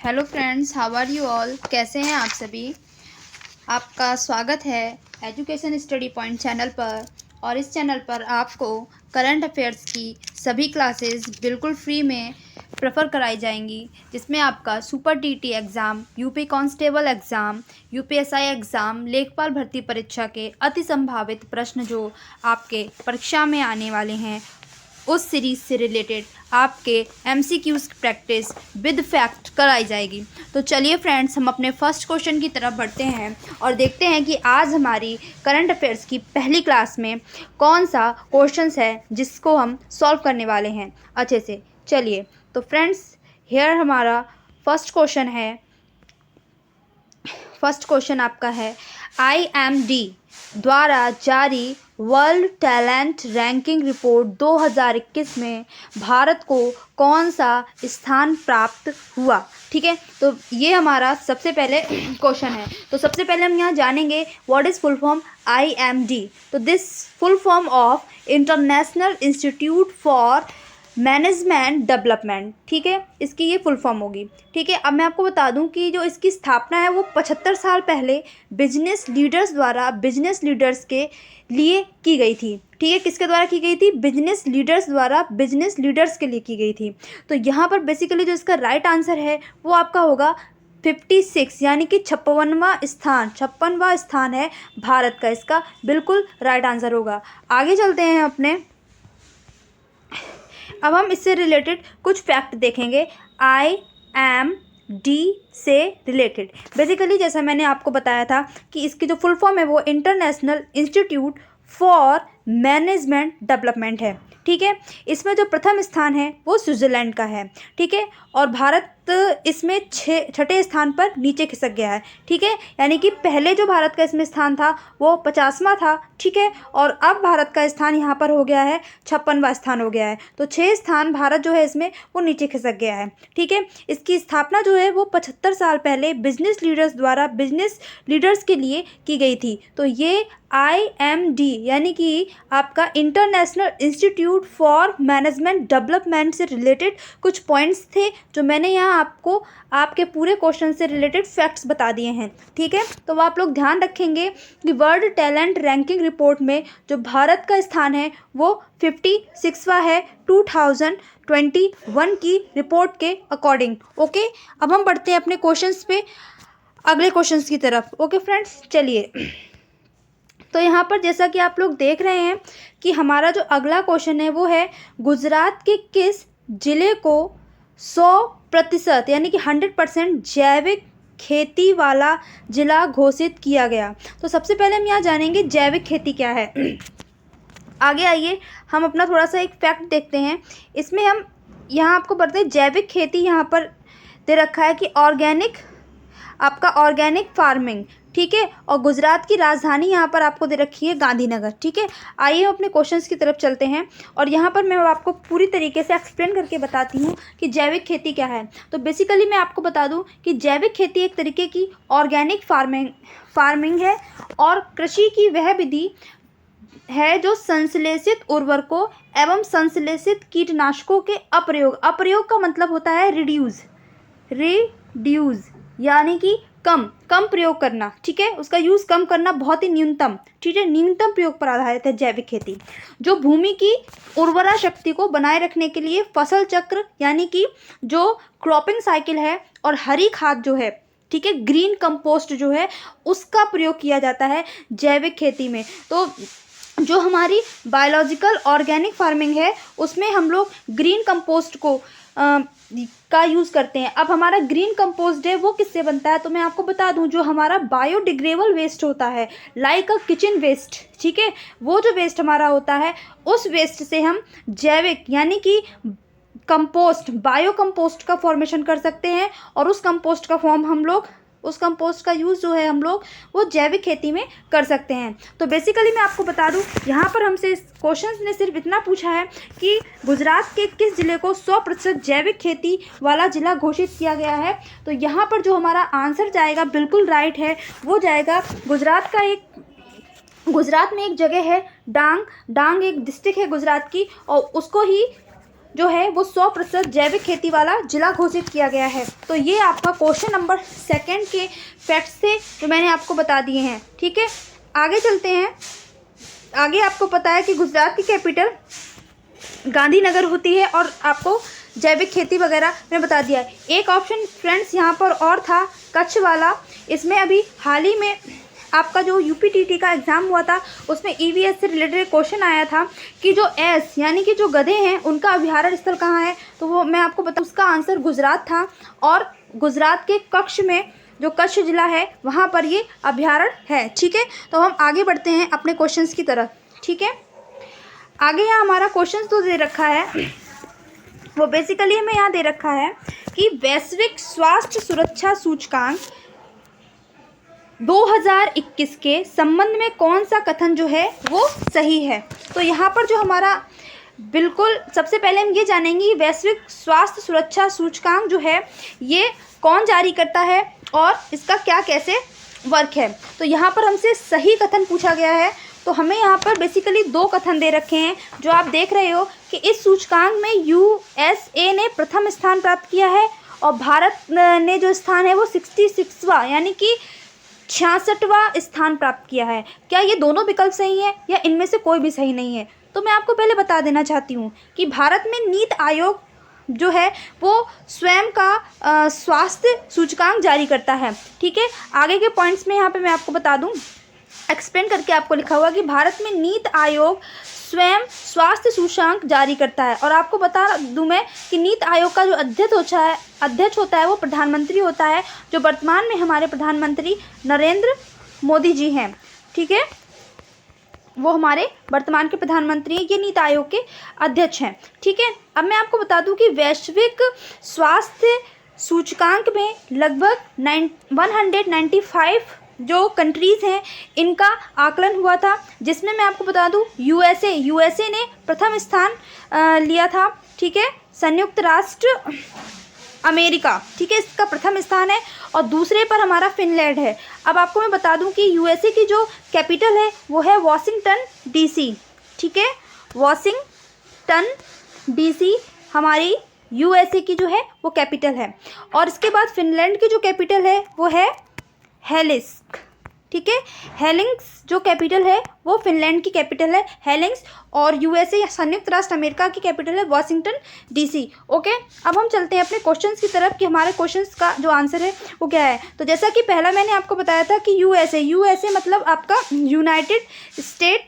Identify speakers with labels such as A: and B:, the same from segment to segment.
A: Hello friends, how are you all. कैसे हैं आप सभी। आपका स्वागत है एजुकेशन स्टडी पॉइंट चैनल पर। और इस चैनल पर आपको करंट अफेयर्स की सभी क्लासेस बिल्कुल फ्री में प्रेफर कराई जाएंगी, जिसमें आपका super TT exam, UP constable exam, UPSI exam, लेखपाल भर्ती परीक्षा के अति संभावित प्रश्न जो आपके परीक्षा में आने वाले हैं, उस सीरीज़ से रिलेटेड आपके एमसीक्यूज़ की प्रैक्टिस विद फैक्ट कराई जाएगी। तो चलिए फ्रेंड्स, हम अपने फर्स्ट क्वेश्चन की तरफ बढ़ते हैं और देखते हैं कि आज हमारी करंट अफेयर्स की पहली क्लास में कौन सा क्वेश्चंस है जिसको हम सॉल्व करने वाले हैं अच्छे से। चलिए तो फ्रेंड्स, हेयर हमारा फर्स्ट क्वेश्चन है। फर्स्ट क्वेश्चन आपका है, IMD द्वारा जारी वर्ल्ड टैलेंट रैंकिंग रिपोर्ट 2021 में भारत को कौन सा स्थान प्राप्त हुआ। ठीक है, तो ये हमारा सबसे पहले क्वेश्चन है। तो सबसे पहले हम यहाँ जानेंगे what is full form IMD। तो this full form of international institute for management development. ठीक है, इसकी ये फुल फॉर्म होगी। ठीक है, अब मैं आपको बता दूं कि जो इसकी स्थापना है वो 75 साल पहले बिजनेस लीडर्स द्वारा बिजनेस लीडर्स के लिए की गई थी। ठीक है, किसके द्वारा की गई थी? बिजनेस लीडर्स द्वारा बिजनेस लीडर्स के लिए की गई थी। तो यहाँ पर बेसिकली जो इसका राइट आंसर है वो आपका होगा 56, यानी कि 56वां स्थान है भारत का। इसका बिल्कुल राइट आंसर होगा। आगे चलते हैं अपने। अब हम इससे रिलेटेड कुछ फैक्ट देखेंगे IMD से रिलेटेड। बेसिकली जैसा मैंने आपको बताया था कि इसकी जो फुल फॉर्म है वो international institute for management development है। ठीक है, इसमें जो प्रथम स्थान है वो स्विट्ज़रलैंड का है। ठीक है, और भारत इसमें छठे स्थान पर नीचे खिसक गया है। ठीक है, यानी कि पहले जो भारत का इसमें स्थान था वो 50वां था। ठीक है, और अब भारत का स्थान यहाँ पर हो गया है 56वां स्थान हो गया है। तो 6 स्थान भारत जो है इसमें वो नीचे खिसक गया है। ठीक है, इसकी स्थापना जो है वो 75 साल पहले बिजनेस लीडर्स द्वारा बिजनेस लीडर्स के लिए की गई थी। तो ये IMD यानी कि आपका international institute for management development से रिलेटेड कुछ पॉइंट्स थे जो मैंने यहाँ आपको आपके पूरे क्वेश्चन से रिलेटेड फैक्ट्स बता दिए हैं। ठीक है, तो आप लोग ध्यान रखेंगे कि वर्ल्ड टैलेंट रैंकिंग रिपोर्ट में जो भारत का स्थान है वो 56वां है 2021 की रिपोर्ट के अकॉर्डिंग। ओके, अब हम बढ़ते हैं अपने क्वेश्चंस पे, अगले क्वेश्चंस की तरफ। ओके फ्रेंड्स, चलिए। तो यहाँ पर जैसा कि आप लोग देख रहे हैं कि हमारा जो अगला क्वेश्चन है वो है, गुजरात के किस जिले को 100% यानी कि 100% जैविक खेती वाला जिला घोषित किया गया। तो सबसे पहले हम यहाँ जानेंगे जैविक खेती क्या है। आगे आइए, हम अपना थोड़ा सा एक फैक्ट देखते हैं। इसमें हम यहाँ आपको बताते हैं जैविक खेती यहाँ पर दे रखा है कि ऑर्गेनिक, आपका ऑर्गेनिक फार्मिंग। ठीक है, और गुजरात की राजधानी यहाँ पर आपको दे रखी है गांधीनगर। ठीक है, आइए हम अपने क्वेश्चंस की तरफ चलते हैं और यहाँ पर मैं आपको पूरी तरीके से एक्सप्लेन करके बताती हूँ कि जैविक खेती क्या है। तो बेसिकली मैं आपको बता दूँ कि जैविक खेती एक तरीके की ऑर्गेनिक फार्मिंग है और कृषि की वह विधि है जो संश्लेषित उर्वरकों एवं संश्लेषित कीटनाशकों के अप्रयोग का मतलब होता है रिड्यूस यानी कि कम प्रयोग करना। ठीक है, उसका यूज़ कम करना, बहुत ही न्यूनतम। ठीक है, न्यूनतम प्रयोग पर आधारित है जैविक खेती, जो भूमि की उर्वरा शक्ति को बनाए रखने के लिए फसल चक्र यानी कि जो क्रॉपिंग साइकिल है और हरी खाद जो है, ठीक है, ग्रीन कंपोस्ट जो है, उसका प्रयोग किया जाता है जैविक खेती में। तो जो हमारी बायोलॉजिकल ऑर्गेनिक फार्मिंग है उसमें हम लोग ग्रीन कंपोस्ट को का यूज़ करते हैं। अब हमारा ग्रीन कंपोस्ट है वो किससे बनता है? तो मैं आपको बता दूं, जो हमारा बायोडिग्रेडेबल वेस्ट होता है, लाइक अ किचन वेस्ट। ठीक है, वो जो वेस्ट हमारा होता है उस वेस्ट से हम जैविक यानी कि कंपोस्ट, बायो कंपोस्ट का फॉर्मेशन कर सकते हैं और उस कंपोस्ट का फॉर्म हम लोग, उस कंपोस्ट का यूज़ जो है हम लोग वो जैविक खेती में कर सकते हैं। तो बेसिकली मैं आपको बता दूं, यहाँ पर हमसे इस क्वेश्चन ने सिर्फ इतना पूछा है कि गुजरात के किस जिले को 100% जैविक खेती वाला जिला घोषित किया गया है। तो यहाँ पर जो हमारा आंसर जाएगा बिल्कुल राइट है, वो जाएगा गुजरात में एक जगह है डांग एक डिस्ट्रिक्ट है गुजरात की, और उसको ही जो है वो 100% जैविक खेती वाला जिला घोषित किया गया है। तो ये आपका क्वेश्चन नंबर 2 के फैक्ट्स थे जो मैंने आपको बता दिए हैं। ठीक है, आगे चलते हैं। आगे आपको पता है कि गुजरात की कैपिटल गांधीनगर होती है और आपको जैविक खेती वगैरह मैंने बता दिया है। एक ऑप्शन फ्रेंड्स यहाँ पर और था कच्छ वाला। इसमें अभी हाल ही में आपका जो यूपीटीटी का एग्ज़ाम हुआ था उसमें ईवीएस से रिलेटेड क्वेश्चन आया था कि जो एस यानी कि जो गधे हैं उनका अभ्यारण्य स्थल कहाँ है, तो वो मैं आपको बता, उसका आंसर गुजरात था। और गुजरात के कच्छ में जो कच्छ जिला है वहाँ पर ये अभ्यारण्य है। ठीक है, तो हम आगे बढ़ते हैं अपने क्वेश्चंस की तरफ। ठीक है, आगे यहाँ हमारा क्वेश्चन तो दे रखा है, वो बेसिकली हमें यहाँ दे रखा है कि वैश्विक स्वास्थ्य सुरक्षा सूचकांक 2021 के संबंध में कौन सा कथन जो है वो सही है। तो यहाँ पर जो हमारा बिल्कुल सबसे पहले हम ये जानेंगे कि वैश्विक स्वास्थ्य सुरक्षा सूचकांक जो है ये कौन जारी करता है और इसका क्या कैसे वर्क है। तो यहाँ पर हमसे सही कथन पूछा गया है। तो हमें यहाँ पर बेसिकली 2 कथन दे रखे हैं जो आप देख रहे हो कि इस सूचकांक में यूएसए ने प्रथम स्थान प्राप्त किया है और भारत ने जो स्थान है वो 66वां यानी कि 66वां स्थान प्राप्त किया है। क्या ये दोनों विकल्प सही है या इनमें से कोई भी सही नहीं है? तो मैं आपको पहले बता देना चाहती हूँ कि भारत में नीति आयोग जो है वो स्वयं का स्वास्थ्य सूचकांक जारी करता है। ठीक है, आगे के पॉइंट्स में यहाँ पे मैं आपको बता दूँ, एक्सप्लेन करके आपको लिखा हुआ कि भारत में नीति आयोग स्वयं स्वास्थ्य सूचकांक जारी करता है। और आपको बता दूं मैं कि नीति आयोग का जो अध्यक्ष होता है वो प्रधानमंत्री होता है, जो वर्तमान में हमारे प्रधानमंत्री नरेंद्र मोदी जी हैं। ठीक है, वो हमारे वर्तमान के प्रधानमंत्री हैं, ये नीति आयोग के अध्यक्ष हैं। ठीक है, अब मैं आपको बता दूं कि वैश्विक स्वास्थ्य सूचकांक में लगभग 195 जो कंट्रीज़ हैं इनका आकलन हुआ था, जिसमें मैं आपको बता दूं यूएसए ने प्रथम स्थान लिया था। ठीक है, संयुक्त राष्ट्र अमेरिका, ठीक है, इसका प्रथम स्थान है और दूसरे पर हमारा फिनलैंड है। अब आपको मैं बता दूं कि यूएसए की जो कैपिटल है वो है वॉशिंगटन डीसी। ठीक है, वॉशिंगटन डीसी हमारी यूएसए की जो है वो कैपिटल है। और इसके बाद फिनलैंड की जो कैपिटल है वो है हेलिंस्क। ठीक है, हेलिंग्स जो कैपिटल है वो फिनलैंड की कैपिटल है हेलिंग्स, और यूएसए संयुक्त राष्ट्र अमेरिका की कैपिटल है वॉशिंगटन डीसी। ओके, अब हम चलते हैं अपने क्वेश्चंस की तरफ कि हमारे क्वेश्चंस का जो आंसर है वो क्या है। तो जैसा कि पहला मैंने आपको बताया था कि यूएसए मतलब आपका यूनाइटेड स्टेट।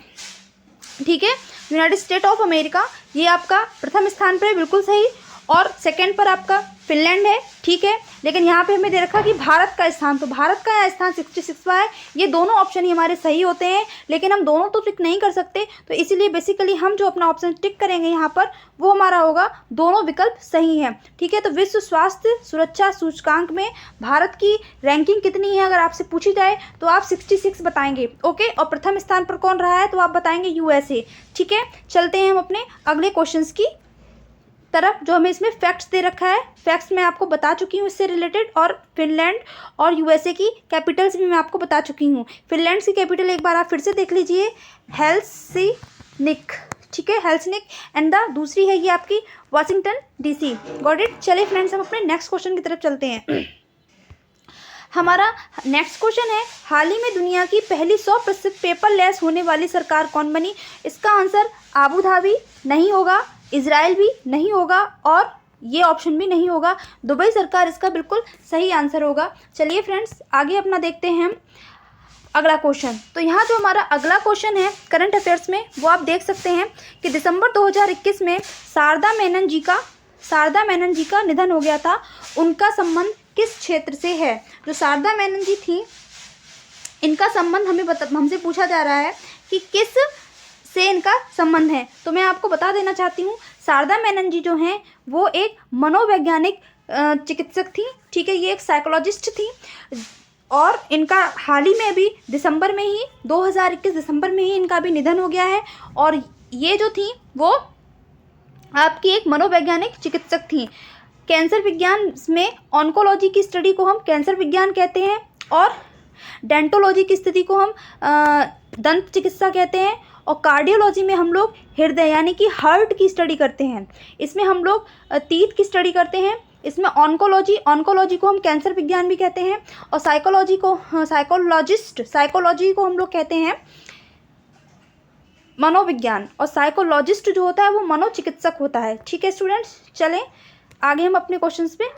A: ठीक है, यूनाइटेड स्टेट ऑफ अमेरिका, ये आपका प्रथम स्थान पर है, बिल्कुल सही। और सेकंड पर आपका फिनलैंड है। ठीक है, लेकिन यहाँ पे हमें दे रखा कि भारत का स्थान, तो भारत का यहाँ स्थान 66वां है। ये दोनों ऑप्शन ही हमारे सही होते हैं, लेकिन हम दोनों तो टिक नहीं कर सकते, तो इसीलिए बेसिकली हम जो अपना ऑप्शन टिक करेंगे यहाँ पर वो हमारा होगा दोनों विकल्प सही हैं। ठीक है, तो विश्व स्वास्थ्य सुरक्षा सूचकांक में भारत की रैंकिंग कितनी है अगर आपसे पूछी जाए तो आप 66 बताएंगे। ओके, और प्रथम स्थान पर कौन रहा है तो आप बताएंगे यूएसए। ठीक है, चलते हैं हम अपने अगले क्वेश्चन की तरफ जो हमें इसमें फैक्ट्स दे रखा है। फैक्ट्स मैं आपको बता चुकी हूँ इससे रिलेटेड, और फिनलैंड और यूएसए की कैपिटल्स भी मैं आपको बता चुकी हूँ। फिनलैंड की कैपिटल एक बार आप फिर से देख लीजिए, हेल्सिंकी। ठीक है, हेल्सिंकी, एंड द दूसरी है ये आपकी वॉशिंगटन डीसी। Got it. चलिए फ्रेंड्स, हम अपने नेक्स्ट क्वेश्चन की तरफ चलते हैं। हमारा नेक्स्ट क्वेश्चन है, हाल ही में दुनिया की पहली 100% पेपरलेस होने वाली सरकार कौन बनी? इसका आंसर आबू धाबी नहीं होगा, इजराइल भी नहीं होगा, और ये ऑप्शन भी नहीं होगा, दुबई सरकार इसका बिल्कुल सही आंसर होगा। चलिए फ्रेंड्स, आगे अपना देखते हैं हम अगला क्वेश्चन। तो यहाँ जो हमारा अगला क्वेश्चन है करंट अफेयर्स में, वो आप देख सकते हैं कि दिसंबर 2021 में शारदा मेनन जी का निधन हो गया था। उनका संबंध किस क्षेत्र से है? जो शारदा मेनन जी थी, इनका संबंध हमसे पूछा जा रहा है कि किस से इनका संबंध है। तो मैं आपको बता देना चाहती हूँ, शारदा मेनन जी जो हैं वो एक मनोवैज्ञानिक चिकित्सक थी। ठीक है, ये एक साइकोलॉजिस्ट थी, और इनका हाल ही में अभी दिसंबर में ही 2021 दिसंबर में ही इनका भी निधन हो गया है। और ये जो थी वो आपकी एक मनोवैज्ञानिक चिकित्सक थी। कैंसर विज्ञान में ऑन्कोलॉजी की स्टडी को हम कैंसर विज्ञान कहते हैं, और डेंटोलॉजी की स्थिति को हम दंत चिकित्सा कहते हैं, और कार्डियोलॉजी में हम लोग हृदय यानी कि हार्ट की स्टडी करते हैं। इसमें हम लोग तीत की स्टडी करते हैं। इसमें ऑन्कोलॉजी को हम कैंसर विज्ञान भी कहते हैं। और साइकोलॉजी को हम लोग कहते हैं मनोविज्ञान। और साइकोलॉजिस्ट जो होता है वो मनोचिकित्सक होता है। ठीक है स्टूडेंट्स, चलें आगे हम अपने क्वेश्चंस पे।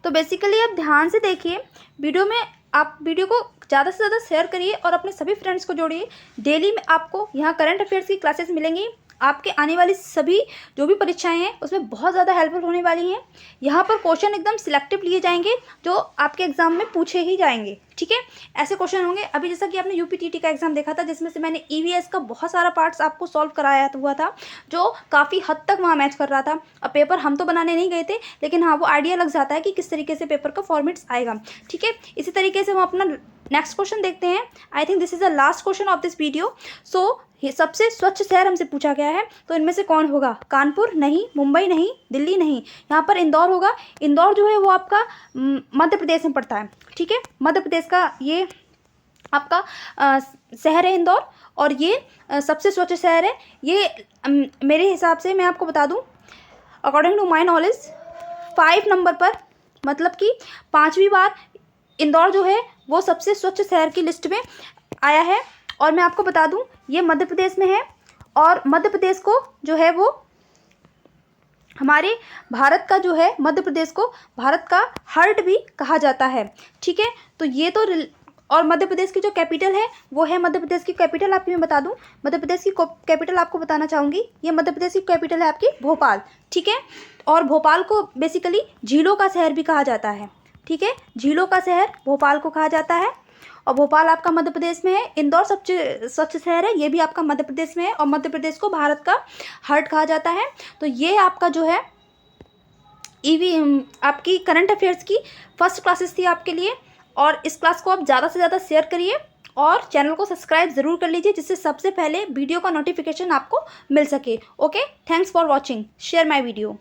A: तो बेसिकली आप ध्यान से देखिए वीडियो में, आप वीडियो को ज़्यादा से ज़्यादा शेयर करिए और अपने सभी फ्रेंड्स को जोड़िए। डेली में आपको यहाँ करंट अफेयर्स की क्लासेस मिलेंगी। आपके आने वाली सभी जो भी परीक्षाएं हैं उसमें बहुत ज़्यादा हेल्पफुल होने वाली हैं। यहाँ पर क्वेश्चन एकदम सिलेक्टिव लिए जाएंगे जो आपके एग्जाम में पूछे ही जाएंगे। ठीक है, ऐसे क्वेश्चन होंगे। अभी जैसा कि आपने यूपीटीटी का एग्जाम देखा था जिसमें से मैंने ईवीएस का बहुत सारा पार्ट्स आपको सॉल्व कराया हुआ था जो काफ़ी हद तक वहाँ मैच कर रहा था। अब पेपर हम तो बनाने नहीं गए थे, लेकिन हाँ वो आइडिया लग जाता है कि किस तरीके से पेपर का फॉर्मेट्स आएगा। ठीक है, इसी तरीके से हम अपना नेक्स्ट क्वेश्चन देखते हैं। I think this is the last question of this video. So ये सबसे स्वच्छ शहर हमसे पूछा गया है, तो इनमें से कौन होगा? कानपुर नहीं, मुंबई नहीं, दिल्ली नहीं, यहाँ पर इंदौर होगा। इंदौर जो है वो आपका मध्य प्रदेश में पड़ता है। ठीक है, मध्य प्रदेश का ये आपका शहर है इंदौर, और ये सबसे स्वच्छ शहर है। ये मेरे हिसाब से मैं आपको बता दूं, according to my knowledge 5 number पर, मतलब कि 5वीं बार इंदौर जो है वो सबसे स्वच्छ शहर की लिस्ट में आया है। और मैं आपको बता दूं ये मध्य प्रदेश में है, और मध्य प्रदेश को जो है वो हमारे भारत का जो है, मध्य प्रदेश को भारत का हार्ट भी कहा जाता है। ठीक है, तो ये तो और मध्य प्रदेश की जो कैपिटल है वो है, मध्य प्रदेश की कैपिटल आपकी मैं बता दूं, मध्य प्रदेश की कैपिटल आपको बताना चाहूँगी। ये मध्य प्रदेश की कैपिटल है आपकी भोपाल। ठीक है, और भोपाल को बेसिकली झीलों का शहर भी कहा जाता है। ठीक है, झीलों का शहर भोपाल को कहा जाता है, और भोपाल आपका मध्य प्रदेश में है। इंदौर सबसे स्वच्छ शहर है, ये भी आपका मध्य प्रदेश में है, और मध्य प्रदेश को भारत का हार्ट कहा जाता है। तो ये आपका जो है आपकी करंट अफेयर्स की फर्स्ट क्लासेस थी आपके लिए, और इस क्लास को आप ज़्यादा से ज़्यादा शेयर करिए और चैनल को सब्सक्राइब ज़रूर कर लीजिए, जिससे सबसे पहले वीडियो का नोटिफिकेशन आपको मिल सके। Okay, thanks for watching, share my video.